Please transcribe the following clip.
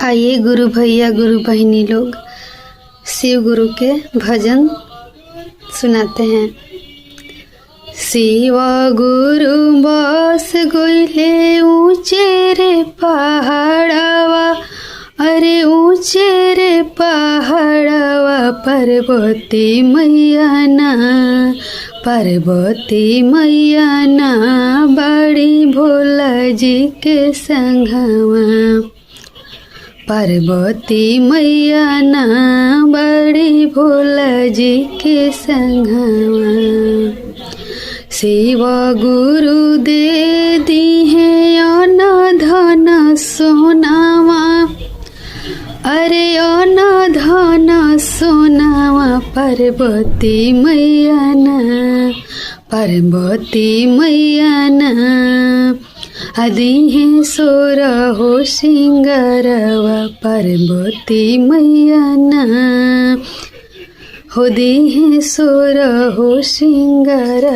आइए गुरु भैया गुरु बहिनी लोग शिव गुरु के भजन सुनाते हैं। शिव गुरु बस गइले ऊंचे रे पहाड़वा, अरे ऊंचे रे पहाड़वा, पार्वती मैया ना, पार्वती मैया ना बड़ी भोला जी के संगवा, पार्वती मैया ना बड़ी भोला जी के संगवा। शिव गुरु दे दी है अन धन सोनावा, अरे अन धन सोनावा, पार्वती मैया ना, पार्वती मैया ना आदि है सोर हो सिंगारवा, पार्वती मैया ना हो दी है सोर हो सिंगारवा।